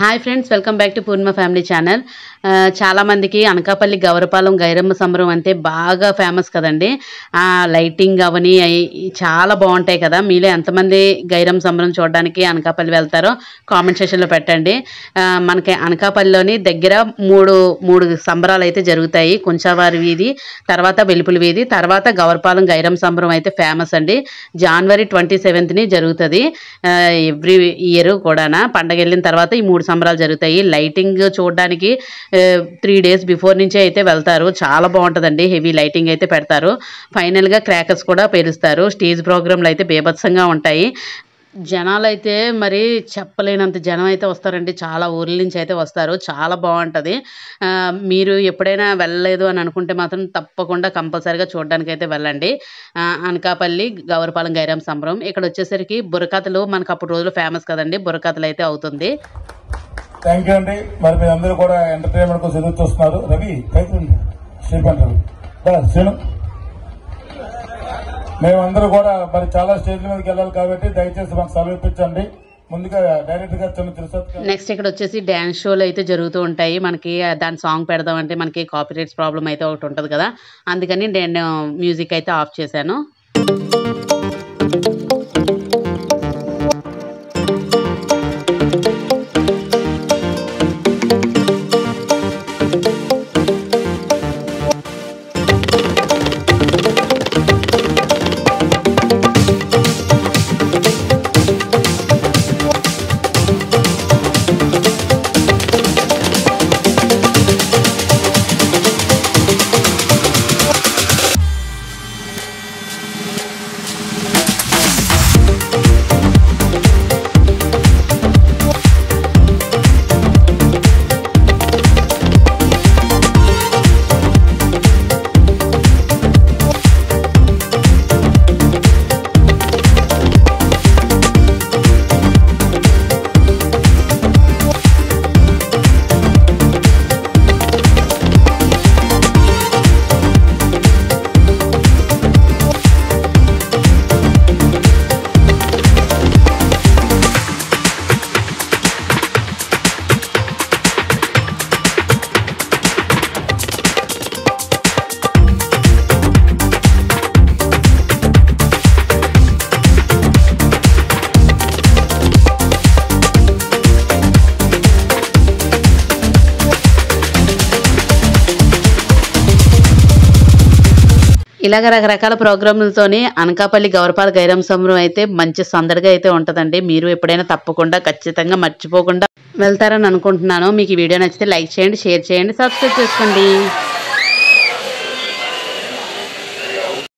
Hi friends, welcome back to Purnima family channel. చాలా మందికి అనకాపల్లి గౌరపాలెం గైరమ్మ సంబరం అంటే బాగా ఫేమస్ కదండి. లైటింగ్ అవని చాలా బాగుంటాయి కదా. మీలో ఎంతమంది గైరమ్మ సంబరం చూడడానికి అనకాపల్లి వెళ్తారో కామెంట్ సెక్షన్లో పెట్టండి. మనకి అనకాపల్లిలోని దగ్గర మూడు సంబరాలు అయితే జరుగుతాయి. కుంచావారి వీధి, తర్వాత వెలుపుల వీధి, తర్వాత గౌరపాలెం గైరమ్మ సంబరం అయితే ఫేమస్ అండి. జనవరి 27ని జరుగుతుంది ఎవ్రీ ఇయర్ కూడా. పండగ వెళ్ళిన తర్వాత ఈ 3 సంబరాలు జరుగుతాయి. లైటింగ్ చూడడానికి 3 days బిఫోర్ నుంచే అయితే వెళ్తారు. చాలా బాగుంటుందండి. హెవీ లైటింగ్ అయితే పెడతారు. ఫైనల్గా క్రాకర్స్ కూడా పేలుస్తారు. స్టేజ్ ప్రోగ్రాంలు అయితే బీభత్సంగా ఉంటాయి. జనాలు అయితే మరి చెప్పలేనంత జనం అయితే వస్తారండి. చాలా ఊర్ల నుంచి అయితే వస్తారు. చాలా బాగుంటుంది. మీరు ఎప్పుడైనా వెళ్ళలేదు అని అనుకుంటే మాత్రం తప్పకుండా కంపల్సరీగా చూడడానికి అయితే వెళ్ళండి. అనకాపల్లి గౌరపాలెం గైరమ్మ సంబరం. ఇక్కడ వచ్చేసరికి బుర్రకథలు మనకు అప్పుడు రోజులు ఫేమస్ కదండి. బుర్రకథలు అయితే అవుతుంది. థ్యాంక్ యూ అండి. మరి మీరు అందరూ కూడా ఎంటర్టైన్మెంట్ కోసం ఎదురు చూస్తున్నారు. రవి శ్రీపంట శ్రీను, మేమందరూ కూడా మరి చాలా స్టేజ్ల మీదకి వెళ్ళాలి కాబట్టి దయచేసి మాకు సెలవు ఇప్పించండి. ముందుగా డైరెక్టర్ గారు చిన్న తిరుపతి. నెక్స్ట్ ఇక్కడ వచ్చేసి డ్యాన్స్ షోలు అయితే జరుగుతూ ఉంటాయి. మనకి దాని సాంగ్ పెడదామంటే మనకి కాపీరైట్స్ ప్రాబ్లం అయితే ఒకటి ఉంటుంది కదా. అందుకని నేను మ్యూజిక్ అయితే ఆఫ్ చేశాను. ఇలాగ రకరకాల ప్రోగ్రాంలతోని అనకాపల్లి గౌరపాలెం గైరమ్మ సంబరం అయితే మంచి సందడిగా అయితే ఉంటుందండి. మీరు ఎప్పుడైనా తప్పకుండా ఖచ్చితంగా మర్చిపోకుండా వెళ్తారని అనుకుంటున్నాను. మీకు ఈ వీడియో నచ్చితే లైక్ చేయండి, షేర్ చేయండి, సబ్స్క్రైబ్ చేసుకోండి.